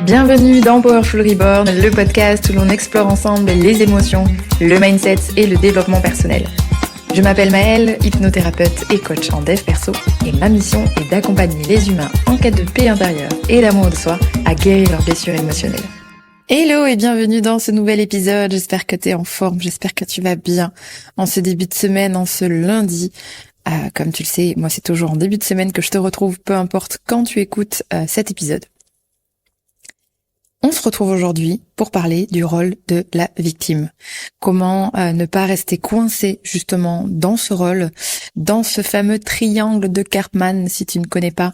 Bienvenue dans Powerful Reborn, le podcast où l'on explore ensemble les émotions, le mindset et le développement personnel. Je m'appelle Maëlle, hypnothérapeute et coach en dev perso, et ma mission est d'accompagner les humains en quête de paix intérieure et d'amour de soi à guérir leurs blessures émotionnelles. Hello et bienvenue dans ce nouvel épisode, j'espère que tu es en forme, j'espère que tu vas bien en ce début de semaine, en ce lundi. Comme tu le sais, moi c'est toujours en début de semaine que je te retrouve, peu importe quand tu écoutes cet épisode. On se retrouve aujourd'hui pour parler du rôle de la victime. Comment ne pas rester coincé justement dans ce rôle, dans ce fameux triangle de Karpman, si tu ne connais pas.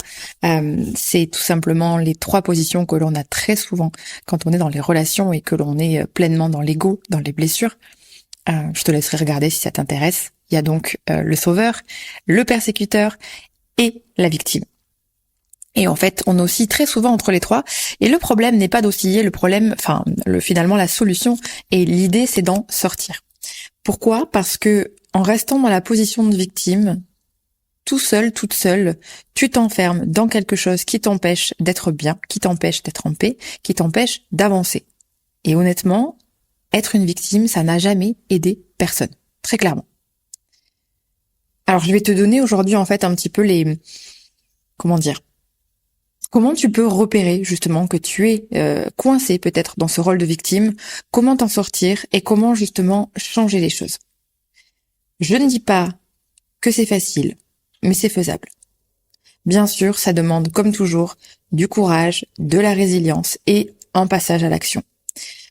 C'est tout simplement les 3 positions que l'on a très souvent quand on est dans les relations et que l'on est pleinement dans l'ego, dans les blessures. Je te laisserai regarder si ça t'intéresse. Il y a donc le sauveur, le persécuteur et la victime. Et en fait, on oscille très souvent entre les 3. Et le problème n'est pas d'osciller, finalement la solution et l'idée, c'est d'en sortir. Pourquoi ? Parce que en restant dans la position de victime, tout seul, toute seule, tu t'enfermes dans quelque chose qui t'empêche d'être bien, qui t'empêche d'être en paix, qui t'empêche d'avancer. Et honnêtement, être une victime, ça n'a jamais aidé personne, très clairement. Alors, je vais te donner aujourd'hui en fait un petit peu comment tu peux repérer justement que tu es coincé peut-être dans ce rôle de victime, comment t'en sortir et comment justement changer les choses. Je ne dis pas que c'est facile, mais c'est faisable. Bien sûr, ça demande comme toujours du courage, de la résilience et un passage à l'action.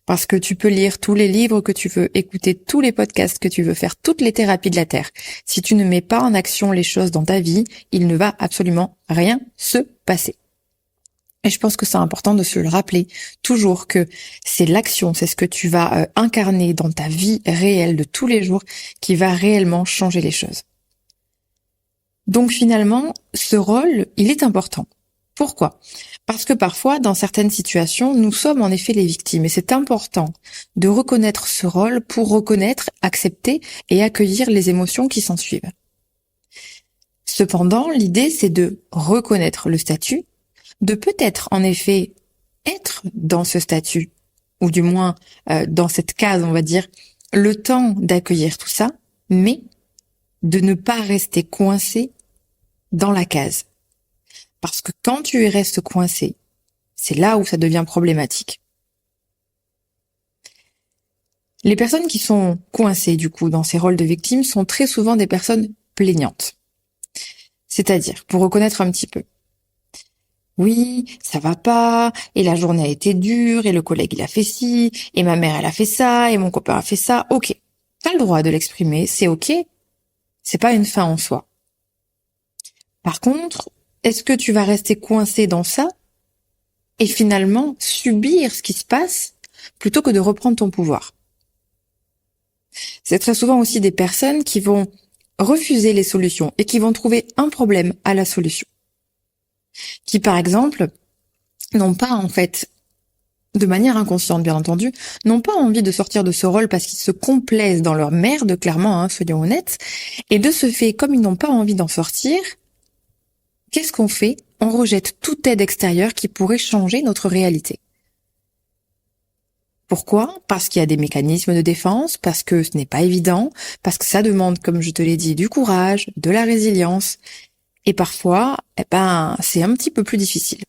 Parce que tu peux lire tous les livres que tu veux, écouter tous les podcasts que tu veux, faire toutes les thérapies de la Terre. Si tu ne mets pas en action les choses dans ta vie, il ne va absolument rien se passer. Et je pense que c'est important de se le rappeler toujours que c'est l'action, c'est ce que tu vas incarner dans ta vie réelle de tous les jours qui va réellement changer les choses. Donc finalement, ce rôle, il est important. Pourquoi ? Parce que parfois, dans certaines situations, nous sommes en effet les victimes et c'est important de reconnaître ce rôle pour reconnaître, accepter et accueillir les émotions qui s'en suivent. Cependant, l'idée, c'est de reconnaître le statut, de peut-être en effet être dans ce statut, ou du moins dans cette case, on va dire, le temps d'accueillir tout ça, mais de ne pas rester coincé dans la case. Parce que quand tu y restes coincé, c'est là où ça devient problématique. Les personnes qui sont coincées du coup dans ces rôles de victimes sont très souvent des personnes plaignantes. C'est-à-dire, pour reconnaître un petit peu, oui, ça va pas, et la journée a été dure, et le collègue il a fait ci, et ma mère elle a fait ça, et mon copain a fait ça, ok. T'as le droit de l'exprimer, c'est ok, c'est pas une fin en soi. Par contre, est-ce que tu vas rester coincé dans ça, et finalement subir ce qui se passe, plutôt que de reprendre ton pouvoir ? C'est très souvent aussi des personnes qui vont refuser les solutions, et qui vont trouver un problème à la solution. Qui, par exemple, n'ont pas, en fait, de manière inconsciente, bien entendu, n'ont pas envie de sortir de ce rôle parce qu'ils se complaisent dans leur merde, clairement, soyons honnêtes. Et de ce fait, comme ils n'ont pas envie d'en sortir, qu'est-ce qu'on fait ? On rejette toute aide extérieure qui pourrait changer notre réalité. Pourquoi ? Parce qu'il y a des mécanismes de défense, parce que ce n'est pas évident, parce que ça demande, comme je te l'ai dit, du courage, de la résilience. Et parfois, c'est un petit peu plus difficile.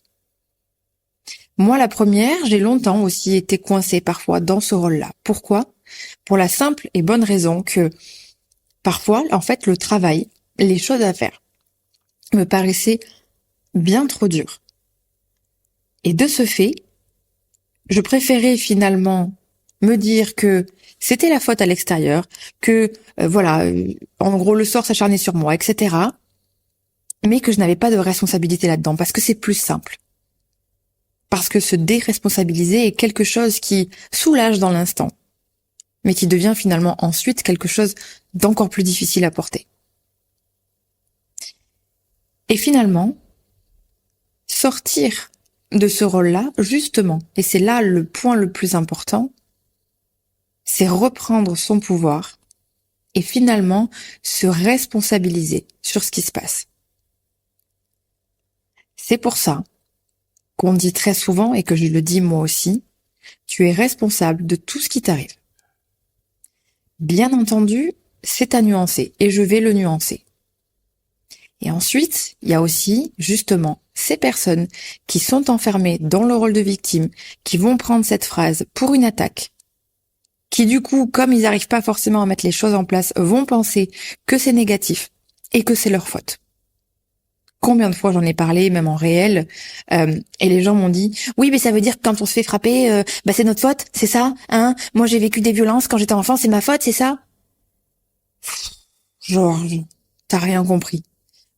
Moi, la première, j'ai longtemps aussi été coincée parfois dans ce rôle-là. Pourquoi ? Pour la simple et bonne raison que parfois, en fait, le travail, les choses à faire, me paraissaient bien trop dures. Et de ce fait, je préférais finalement me dire que c'était la faute à l'extérieur, que en gros, le sort s'acharnait sur moi, etc., mais que je n'avais pas de responsabilité là-dedans, parce que c'est plus simple. Parce que se déresponsabiliser est quelque chose qui soulage dans l'instant, mais qui devient finalement ensuite quelque chose d'encore plus difficile à porter. Et finalement, sortir de ce rôle-là, justement, et c'est là le point le plus important, c'est reprendre son pouvoir et finalement se responsabiliser sur ce qui se passe. C'est pour ça qu'on dit très souvent et que je le dis moi aussi, tu es responsable de tout ce qui t'arrive. Bien entendu, c'est à nuancer et je vais le nuancer. Et ensuite, il y a aussi, justement, ces personnes qui sont enfermées dans le rôle de victime, qui vont prendre cette phrase pour une attaque, qui du coup, comme ils n'arrivent pas forcément à mettre les choses en place, vont penser que c'est négatif et que c'est leur faute. Combien de fois j'en ai parlé, même en réel, et les gens m'ont dit « Oui, mais ça veut dire que quand on se fait frapper, c'est notre faute, c'est ça, hein? Moi j'ai vécu des violences quand j'étais enfant, c'est ma faute, c'est ça ?» Georges, t'as rien compris.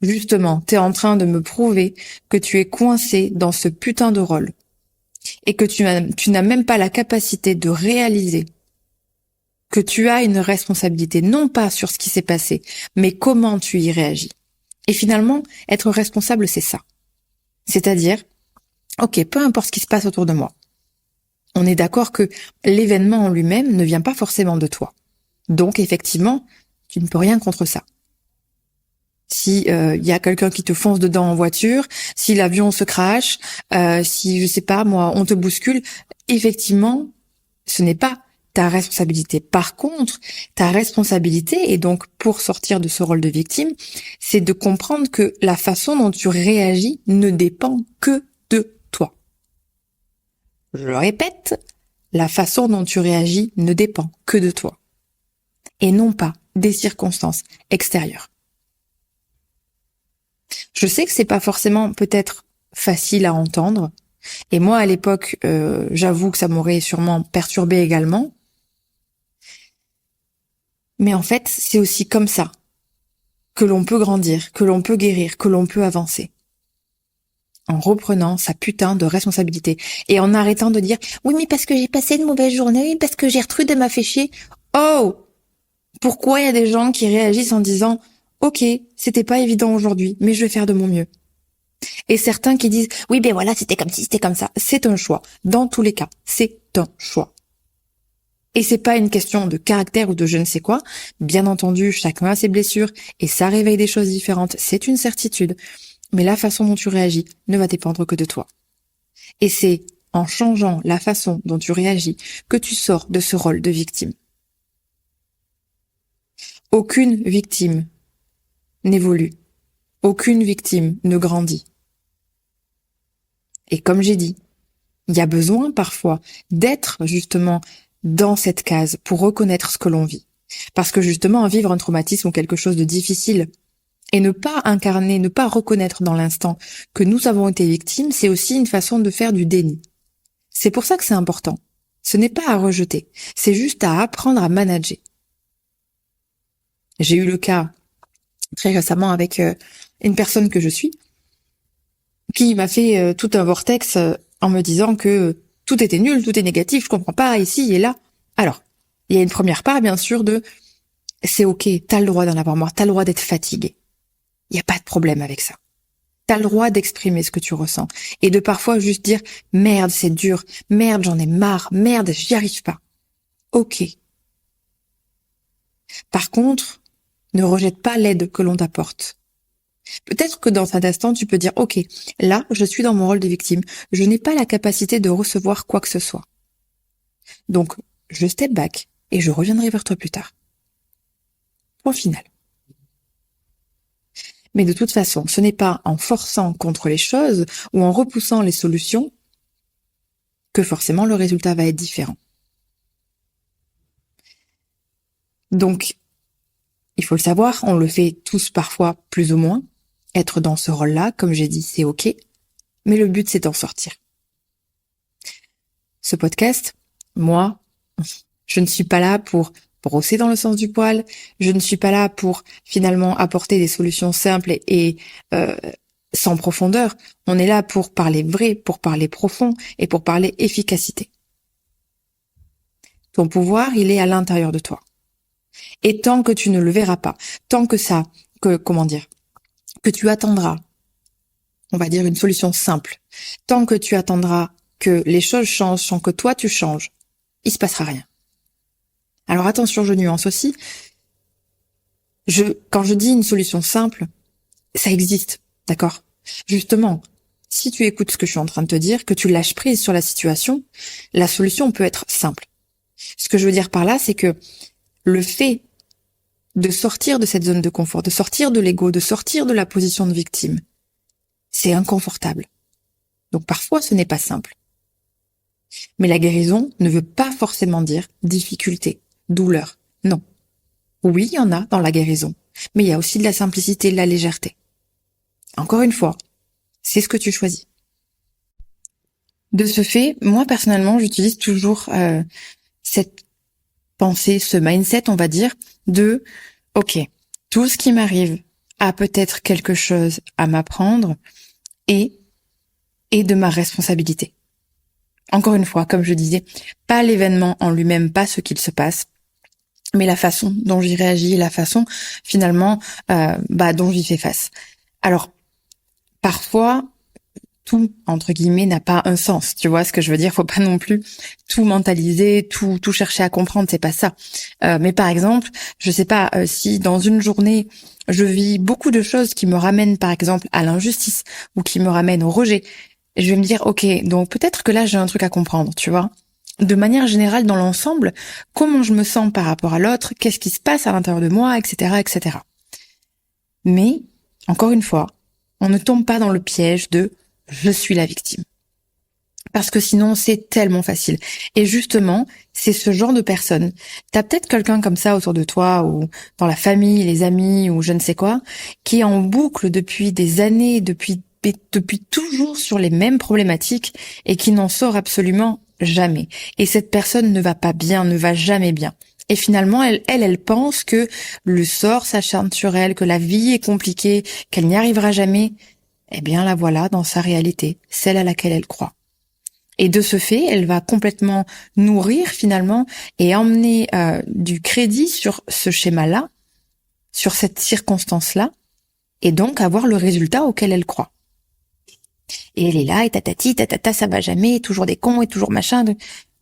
Justement, t'es en train de me prouver que tu es coincé dans ce putain de rôle et que tu n'as même pas la capacité de réaliser que tu as une responsabilité, non pas sur ce qui s'est passé, mais comment tu y réagis. Et finalement, être responsable, c'est ça. C'est-à-dire, ok, peu importe ce qui se passe autour de moi, on est d'accord que l'événement en lui-même ne vient pas forcément de toi. Donc, effectivement, tu ne peux rien contre ça. Si y a quelqu'un qui te fonce dedans en voiture, si l'avion se crache, si, je sais pas, moi, on te bouscule, effectivement, ce n'est pas ta responsabilité. Par contre, ta responsabilité, et donc pour sortir de ce rôle de victime, c'est de comprendre que la façon dont tu réagis ne dépend que de toi. Je le répète, la façon dont tu réagis ne dépend que de toi. Et non pas des circonstances extérieures. Je sais que c'est pas forcément peut-être facile à entendre. Et moi, à l'époque, j'avoue que ça m'aurait sûrement perturbé également. Mais en fait, c'est aussi comme ça que l'on peut grandir, que l'on peut guérir, que l'on peut avancer. En reprenant sa putain de responsabilité. Et en arrêtant de dire « Oui, mais parce que j'ai passé une mauvaise journée, parce que Gertrude m'a fait chier. » Oh! Pourquoi il y a des gens qui réagissent en disant « Ok, c'était pas évident aujourd'hui, mais je vais faire de mon mieux. » Et certains qui disent « Oui, ben voilà, c'était comme ci, c'était comme ça. » C'est un choix. Dans tous les cas, c'est un choix. Et c'est pas une question de caractère ou de je ne sais quoi. Bien entendu, chacun a ses blessures et ça réveille des choses différentes. C'est une certitude. Mais la façon dont tu réagis ne va dépendre que de toi. Et c'est en changeant la façon dont tu réagis que tu sors de ce rôle de victime. Aucune victime n'évolue. Aucune victime ne grandit. Et comme j'ai dit, il y a besoin parfois d'être justement dans cette case pour reconnaître ce que l'on vit. Parce que justement, vivre un traumatisme ou quelque chose de difficile et ne pas incarner, ne pas reconnaître dans l'instant que nous avons été victimes, c'est aussi une façon de faire du déni. C'est pour ça que c'est important. Ce n'est pas à rejeter, c'est juste à apprendre à manager. J'ai eu le cas très récemment avec une personne que je suis qui m'a fait tout un vortex en me disant que tout était nul, tout est négatif, je comprends pas, ici et là. Alors, il y a une première part, bien sûr, de c'est ok, t'as le droit d'en avoir marre, t'as le droit d'être fatigué. Il n'y a pas de problème avec ça. T'as le droit d'exprimer ce que tu ressens et de parfois juste dire merde, c'est dur, merde, j'en ai marre, merde, j'y arrive pas. Ok. Par contre, ne rejette pas l'aide que l'on t'apporte. Peut-être que dans cet instant, tu peux dire ok, là, je suis dans mon rôle de victime, je n'ai pas la capacité de recevoir quoi que ce soit. Donc, je step back et je reviendrai vers toi plus tard. Point final. Mais de toute façon, ce n'est pas en forçant contre les choses ou en repoussant les solutions que forcément le résultat va être différent. Donc, il faut le savoir, on le fait tous parfois plus ou moins. Être dans ce rôle-là, comme j'ai dit, c'est ok. Mais le but, c'est d'en sortir. Ce podcast, moi, je ne suis pas là pour brosser dans le sens du poil. Je ne suis pas là pour finalement apporter des solutions simples et sans profondeur. On est là pour parler vrai, pour parler profond et pour parler efficacité. Ton pouvoir, il est à l'intérieur de toi. Et tant que tu ne le verras pas, tant que que tu attendras, on va dire une solution simple, tant que tu attendras que les choses changent sans que toi tu changes, il se passera rien. Alors attention, je nuance aussi. Quand je dis une solution simple, ça existe, d'accord ? Justement, si tu écoutes ce que je suis en train de te dire, que tu lâches prise sur la situation, la solution peut être simple. Ce que je veux dire par là, c'est que le fait de sortir de cette zone de confort, de sortir de l'ego, de sortir de la position de victime, c'est inconfortable. Donc parfois, ce n'est pas simple. Mais la guérison ne veut pas forcément dire difficulté, douleur. Non. Oui, il y en a dans la guérison, mais il y a aussi de la simplicité, de la légèreté. Encore une fois, c'est ce que tu choisis. De ce fait, moi personnellement, j'utilise toujours cette pensée, ce mindset, on va dire, de « Ok, tout ce qui m'arrive a peut-être quelque chose à m'apprendre et de ma responsabilité. » Encore une fois, comme je disais, pas l'événement en lui-même, pas ce qu'il se passe, mais la façon dont j'y réagis, la façon finalement dont j'y fais face. Alors, parfois, tout, entre guillemets, n'a pas un sens. Tu vois ce que je veux dire? Faut pas non plus tout mentaliser, tout chercher à comprendre, c'est pas ça. Mais par exemple, je sais pas, si dans une journée, je vis beaucoup de choses qui me ramènent, par exemple, à l'injustice ou qui me ramènent au rejet, je vais me dire, ok, donc peut-être que là, j'ai un truc à comprendre, tu vois. De manière générale, dans l'ensemble, comment je me sens par rapport à l'autre, qu'est-ce qui se passe à l'intérieur de moi, etc., etc. Mais, encore une fois, on ne tombe pas dans le piège de « je suis la victime ». Parce que sinon, c'est tellement facile. Et justement, c'est ce genre de personne. T'as peut-être quelqu'un comme ça autour de toi, ou dans la famille, les amis, ou je ne sais quoi, qui est en boucle depuis des années, depuis toujours sur les mêmes problématiques, et qui n'en sort absolument jamais. Et cette personne ne va pas bien, ne va jamais bien. Et finalement, elle pense que le sort s'acharne sur elle, que la vie est compliquée, qu'elle n'y arrivera jamais. Eh bien, la voilà dans sa réalité, celle à laquelle elle croit. Et de ce fait, elle va complètement nourrir finalement et emmener du crédit sur ce schéma-là, sur cette circonstance-là, et donc avoir le résultat auquel elle croit. Et elle est là, et tatati, tatata, ça va jamais, et toujours des cons, et toujours machin. Au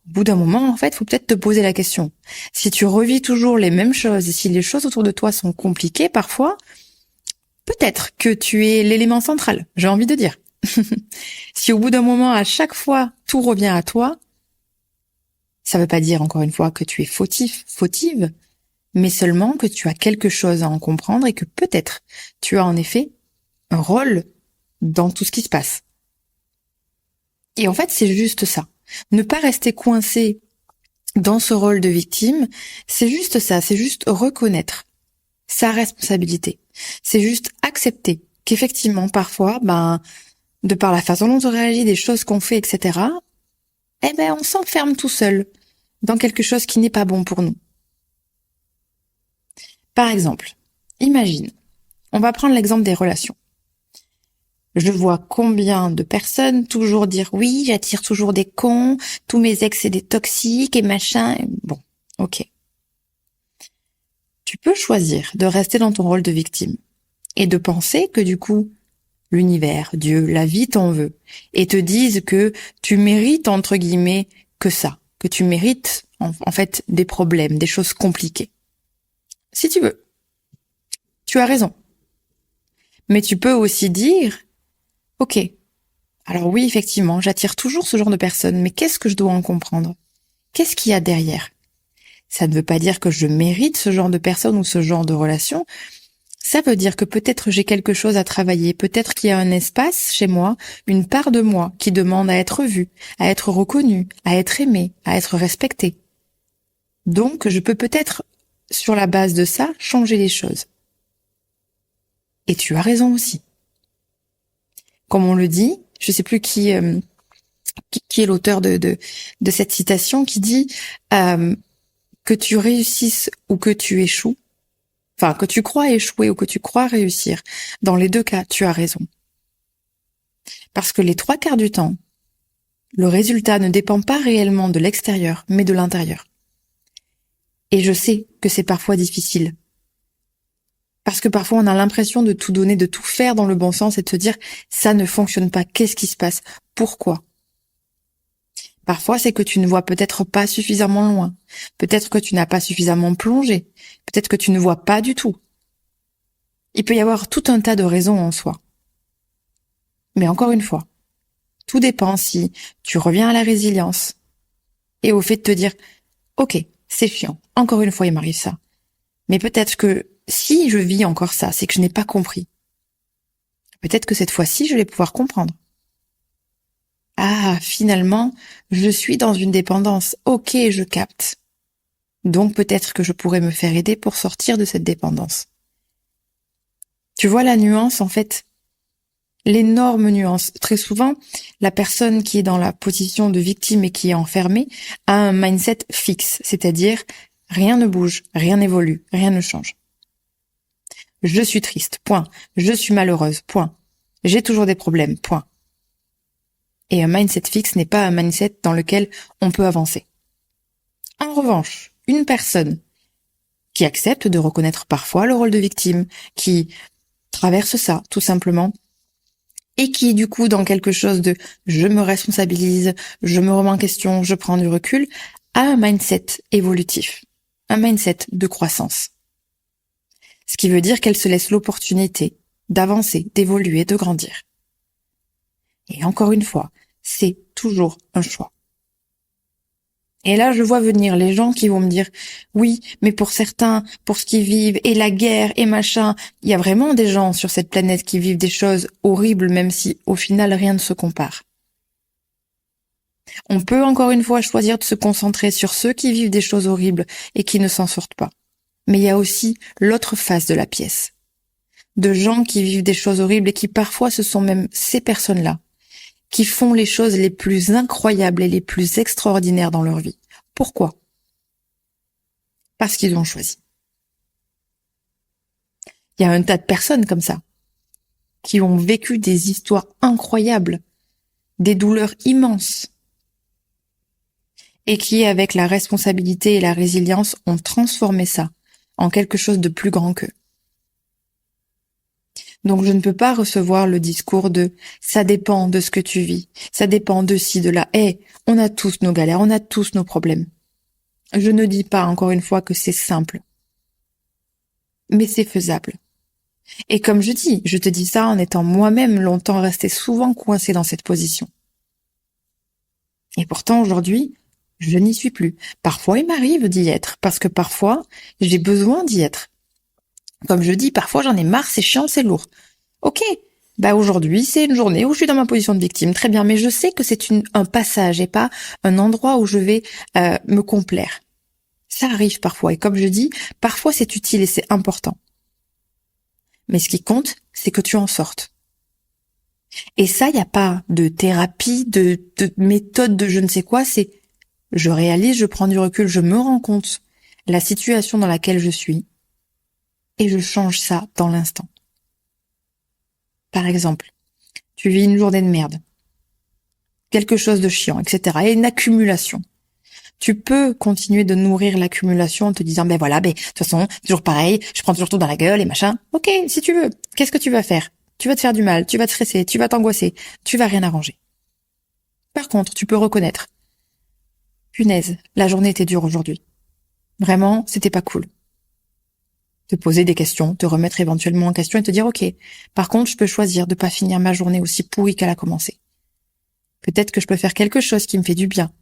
bout d'un moment, en fait, faut peut-être te poser la question. Si tu revis toujours les mêmes choses, et si les choses autour de toi sont compliquées parfois, peut-être que tu es l'élément central, j'ai envie de dire. Si au bout d'un moment, à chaque fois, tout revient à toi, ça veut pas dire, encore une fois, que tu es fautif, fautive, mais seulement que tu as quelque chose à en comprendre et que peut-être tu as en effet un rôle dans tout ce qui se passe. Et en fait, c'est juste ça. Ne pas rester coincé dans ce rôle de victime, c'est juste ça, c'est juste reconnaître sa responsabilité. C'est juste accepter qu'effectivement, parfois, de par la façon dont on réagit, des choses qu'on fait, etc., on s'enferme tout seul dans quelque chose qui n'est pas bon pour nous. Par exemple, imagine, on va prendre l'exemple des relations. Je vois combien de personnes toujours dire oui, j'attire toujours des cons, tous mes ex c'est des toxiques et machin. Bon, ok. Tu peux choisir de rester dans ton rôle de victime et de penser que du coup, l'univers, Dieu, la vie t'en veut et te disent que tu mérites entre guillemets que ça, que tu mérites en fait des problèmes, des choses compliquées. Si tu veux, tu as raison. Mais tu peux aussi dire, ok, alors oui, effectivement, j'attire toujours ce genre de personnes, mais qu'est-ce que je dois en comprendre? Qu'est-ce qu'il y a derrière? Ça ne veut pas dire que je mérite ce genre de personnes ou ce genre de relation. Ça veut dire que peut-être j'ai quelque chose à travailler, peut-être qu'il y a un espace chez moi, une part de moi qui demande à être vue, à être reconnue, à être aimée, à être respectée. Donc, je peux peut-être, sur la base de ça, changer les choses. Et tu as raison aussi. Comme on le dit, je sais plus qui est l'auteur de cette citation qui dit que tu réussisses ou que tu échoues, enfin que tu crois échouer ou que tu crois réussir, dans les deux cas, tu as raison. Parce que les 3/4 du temps, le résultat ne dépend pas réellement de l'extérieur, mais de l'intérieur. Et je sais que c'est parfois difficile. Parce que parfois on a l'impression de tout donner, de tout faire dans le bon sens et de se dire ça ne fonctionne pas, qu'est-ce qui se passe? Pourquoi? Parfois c'est que tu ne vois peut-être pas suffisamment loin, peut-être que tu n'as pas suffisamment plongé, peut-être que tu ne vois pas du tout. Il peut y avoir tout un tas de raisons en soi. Mais encore une fois, Tout dépend si tu reviens à la résilience et au fait de te dire « Ok, c'est chiant, encore une fois il m'arrive ça. Mais peut-être que si je vis encore ça, c'est que je n'ai pas compris. Peut-être que cette fois-ci, je vais pouvoir comprendre. Ah, finalement, je suis dans une dépendance. Ok, je capte. Donc peut-être que je pourrais me faire aider pour sortir de cette dépendance. » Tu vois la nuance, en fait, l'énorme nuance. Très souvent, la personne qui est dans la position de victime et qui est enfermée a un mindset fixe, c'est-à-dire rien ne bouge, rien n'évolue, rien ne change. Je suis triste, point. Je suis malheureuse, point. J'ai toujours des problèmes, point. Et un mindset fixe n'est pas un mindset dans lequel on peut avancer. En revanche, une personne qui accepte de reconnaître parfois le rôle de victime, qui traverse ça, tout simplement, et qui est du coup dans quelque chose de je me responsabilise, je me remets en question, je prends du recul, a un mindset évolutif, un mindset de croissance. Ce qui veut dire qu'elle se laisse l'opportunité d'avancer, d'évoluer, de grandir. Et encore une fois, c'est toujours un choix. Et là, je vois venir les gens qui vont me dire « Oui, mais pour certains, pour ce qu'ils vivent, et la guerre, et machin, il y a vraiment des gens sur cette planète qui vivent des choses horribles, même si au final rien ne se compare. » On peut encore une fois choisir de se concentrer sur ceux qui vivent des choses horribles et qui ne s'en sortent pas. Mais il y a aussi l'autre face de la pièce. De gens qui vivent des choses horribles et qui parfois ce sont même ces personnes-là qui font les choses les plus incroyables et les plus extraordinaires dans leur vie. Pourquoi ? Parce qu'ils ont choisi. Il y a un tas de personnes comme ça, qui ont vécu des histoires incroyables, des douleurs immenses, et qui, avec la responsabilité et la résilience, ont transformé ça en quelque chose de plus grand qu'eux. Donc je ne peux pas recevoir le discours de « ça dépend de ce que tu vis, ça dépend de ci, de là ». On a tous nos galères, on a tous nos problèmes. Je ne dis pas encore une fois que c'est simple, mais c'est faisable. Et comme je dis, je te dis ça en étant moi-même longtemps restée souvent coincée dans cette position. Et pourtant aujourd'hui, je n'y suis plus. Parfois il m'arrive d'y être, parce que parfois j'ai besoin d'y être. Comme je dis, parfois j'en ai marre, c'est chiant, c'est lourd. Ok, aujourd'hui c'est une journée où je suis dans ma position de victime, très bien, mais je sais que c'est un passage et pas un endroit où je vais me complaire. Ça arrive parfois, et comme je dis, parfois c'est utile et c'est important. Mais ce qui compte, c'est que tu en sortes. Et ça, il n'y a pas de thérapie, de méthode, de je ne sais quoi, c'est je réalise, je prends du recul, je me rends compte la situation dans laquelle je suis, et je change ça dans l'instant. Par exemple, tu vis une journée de merde, quelque chose de chiant, etc. Et une accumulation. Tu peux continuer de nourrir l'accumulation en te disant, de toute façon, toujours pareil, je prends toujours tout dans la gueule et machin. Ok, si tu veux, qu'est-ce que tu vas faire ? Tu vas te faire du mal, tu vas te stresser, tu vas t'angoisser, tu vas rien arranger. Par contre, tu peux reconnaître, punaise, la journée était dure aujourd'hui. Vraiment, c'était pas cool. Te poser des questions, te remettre éventuellement en question et te dire, ok, par contre, je peux choisir de pas finir ma journée aussi pourrie qu'elle a commencé. Peut-être que je peux faire quelque chose qui me fait du bien.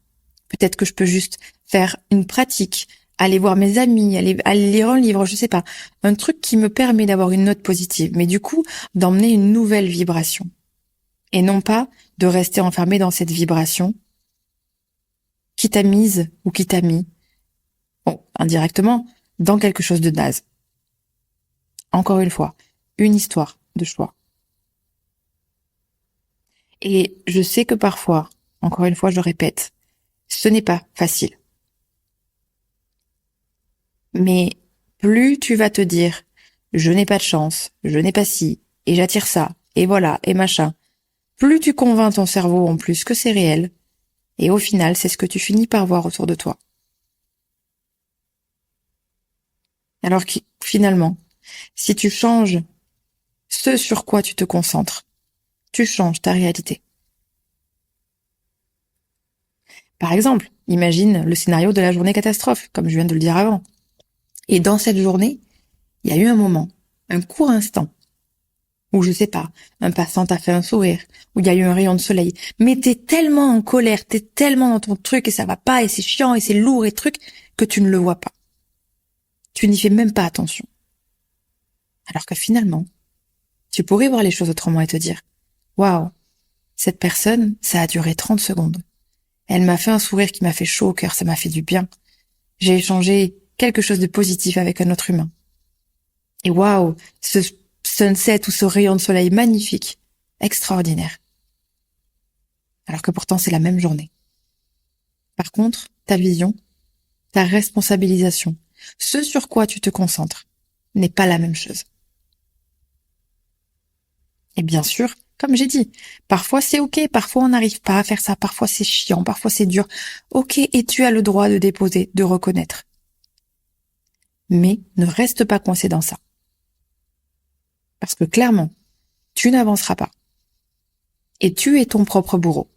Peut-être que je peux juste faire une pratique, aller voir mes amis, aller lire un livre, je sais pas. Un truc qui me permet d'avoir une note positive, mais du coup, d'emmener une nouvelle vibration. Et non pas de rester enfermé dans cette vibration qui t'a mise ou qui t'a mis, indirectement, dans quelque chose de naze. Encore une fois, une histoire de choix. Et je sais que parfois, encore une fois, je répète, ce n'est pas facile. Mais plus tu vas te dire, je n'ai pas de chance, je n'ai pas ci, et j'attire ça, et voilà, et machin, plus tu convaincs ton cerveau en plus que c'est réel, et au final, c'est ce que tu finis par voir autour de toi. Alors que finalement, si tu changes ce sur quoi tu te concentres, tu changes ta réalité. Par exemple, imagine le scénario de la journée catastrophe, comme je viens de le dire avant. Et dans cette journée, il y a eu un moment, un court instant, Ou je sais pas, un passant t'a fait un sourire, ou il y a eu un rayon de soleil. Mais t'es tellement en colère, t'es tellement dans ton truc et ça va pas et c'est chiant et c'est lourd et truc que tu ne le vois pas. Tu n'y fais même pas attention. Alors que finalement, tu pourrais voir les choses autrement et te dire, waouh, cette personne, ça a duré 30 secondes. Elle m'a fait un sourire qui m'a fait chaud au cœur, ça m'a fait du bien. J'ai échangé quelque chose de positif avec un autre humain. Et waouh, ce sunset ou ce rayon de soleil magnifique, extraordinaire. Alors que pourtant c'est la même journée. Par contre, ta vision, ta responsabilisation, ce sur quoi tu te concentres, n'est pas la même chose. Et bien sûr, comme j'ai dit, parfois c'est ok, parfois on n'arrive pas à faire ça, parfois c'est chiant, parfois c'est dur. Ok, et tu as le droit de déposer, de reconnaître. Mais ne reste pas coincé dans ça. Parce que clairement, tu n'avanceras pas. Et tu es ton propre bourreau.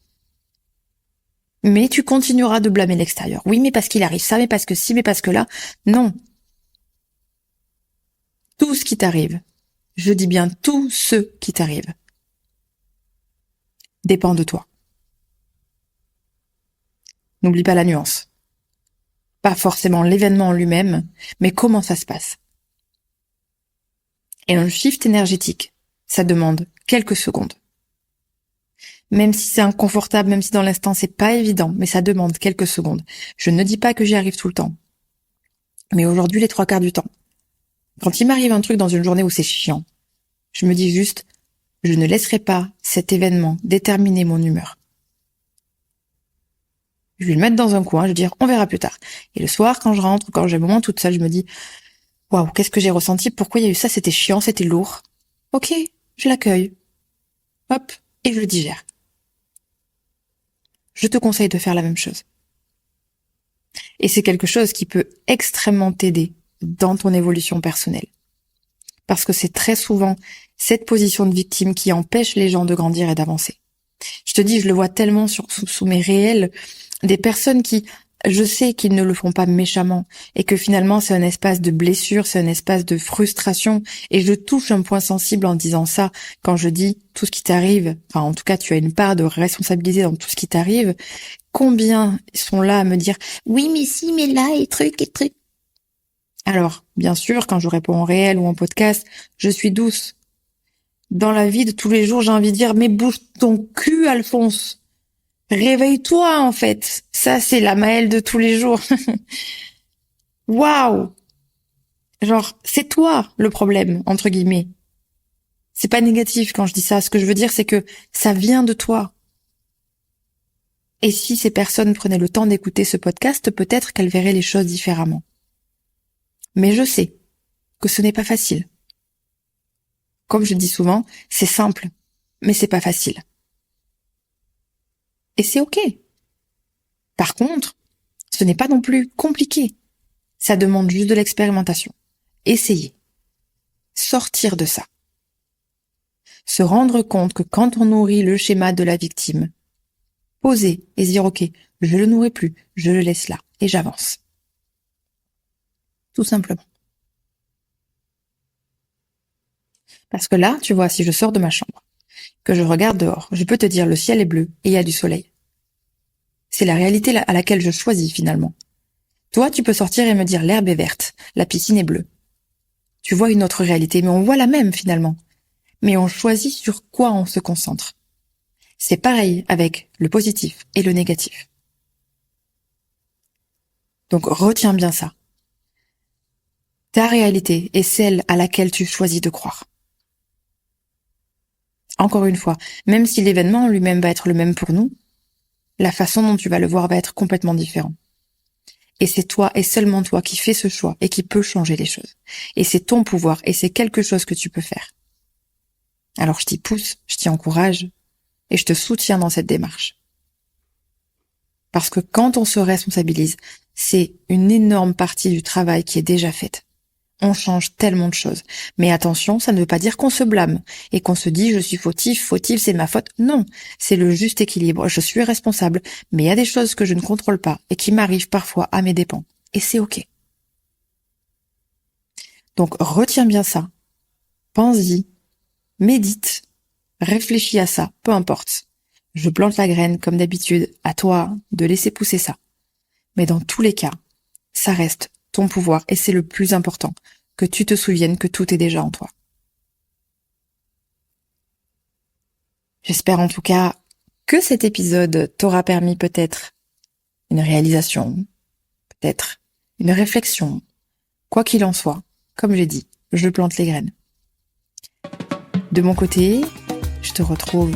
Mais tu continueras de blâmer l'extérieur. Oui, mais parce qu'il arrive ça, mais parce que si, mais parce que là. Non. Tout ce qui t'arrive, je dis bien tout ce qui t'arrive, dépend de toi. N'oublie pas la nuance. Pas forcément l'événement en lui-même, mais comment ça se passe. Et un shift énergétique, ça demande quelques secondes. Même si c'est inconfortable, même si dans l'instant c'est pas évident, mais ça demande quelques secondes. Je ne dis pas que j'y arrive tout le temps. Mais aujourd'hui, les 3/4 du temps. Quand il m'arrive un truc dans une journée où c'est chiant, je me dis juste, je ne laisserai pas cet événement déterminer mon humeur. Je vais le mettre dans un coin, je vais dire, on verra plus tard. Et le soir, quand je rentre, quand j'ai un moment toute seule, je me dis, waouh, qu'est-ce que j'ai ressenti? Pourquoi il y a eu ça? C'était chiant, c'était lourd. Ok, je l'accueille. Hop, et je le digère. Je te conseille de faire la même chose. Et c'est quelque chose qui peut extrêmement t'aider dans ton évolution personnelle. Parce que c'est très souvent cette position de victime qui empêche les gens de grandir et d'avancer. Je te dis, je le vois tellement sous mes réels, des personnes qui, je sais qu'ils ne le font pas méchamment et que finalement c'est un espace de blessure, c'est un espace de frustration et je touche un point sensible en disant ça quand je dis tout ce qui t'arrive, enfin en tout cas tu as une part de responsabilité dans tout ce qui t'arrive. Combien sont là à me dire oui mais si mais là et truc et truc. Alors bien sûr quand je réponds en réel ou en podcast, je suis douce. Dans la vie de tous les jours j'ai envie de dire mais bouge ton cul Alphonse. Réveille-toi, en fait. Ça, c'est la Maëlle de tous les jours. Waouh! Genre, c'est toi le problème, entre guillemets. C'est pas négatif quand je dis ça. Ce que je veux dire, c'est que ça vient de toi. Et si ces personnes prenaient le temps d'écouter ce podcast, peut-être qu'elles verraient les choses différemment. Mais je sais que ce n'est pas facile. Comme je dis souvent, c'est simple, mais c'est pas facile. Et c'est ok. Par contre, ce n'est pas non plus compliqué. Ça demande juste de l'expérimentation. Essayez. Sortir de ça. Se rendre compte que quand on nourrit le schéma de la victime, poser et se dire ok, je le nourris plus, je le laisse là et j'avance. Tout simplement. Parce que là, tu vois, si je sors de ma chambre, que je regarde dehors, je peux te dire le ciel est bleu et il y a du soleil. C'est la réalité à laquelle je choisis finalement. Toi, tu peux sortir et me dire l'herbe est verte, la piscine est bleue. Tu vois une autre réalité, mais on voit la même finalement. Mais on choisit sur quoi on se concentre. C'est pareil avec le positif et le négatif. Donc retiens bien ça. Ta réalité est celle à laquelle tu choisis de croire. Encore une fois, même si l'événement lui-même va être le même pour nous, la façon dont tu vas le voir va être complètement différente. Et c'est toi et seulement toi qui fais ce choix et qui peut changer les choses. Et c'est ton pouvoir et c'est quelque chose que tu peux faire. Alors je t'y pousse, je t'y encourage et je te soutiens dans cette démarche. Parce que quand on se responsabilise, c'est une énorme partie du travail qui est déjà faite. On change tellement de choses. Mais attention, ça ne veut pas dire qu'on se blâme et qu'on se dit je suis fautif, c'est ma faute. Non, c'est le juste équilibre. Je suis responsable, mais il y a des choses que je ne contrôle pas et qui m'arrivent parfois à mes dépens. Et c'est ok. Donc retiens bien ça. Pense-y. médite, réfléchis à ça, peu importe. Je plante la graine comme d'habitude, à toi de laisser pousser ça. Mais dans tous les cas, ça reste ton pouvoir et c'est le plus important, que tu te souviennes que tout est déjà en toi. J'espère en tout cas que cet épisode t'aura permis peut-être une réalisation, peut-être une réflexion. Quoi qu'il en soit, comme j'ai dit, je plante les graines. De mon côté, je te retrouve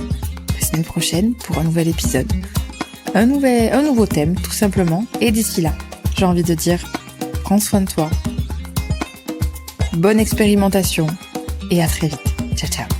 la semaine prochaine pour un nouvel épisode. Un nouveau thème, tout simplement. Et d'ici là, j'ai envie de dire, prends soin de toi. Bonne expérimentation et à très vite. Ciao, ciao.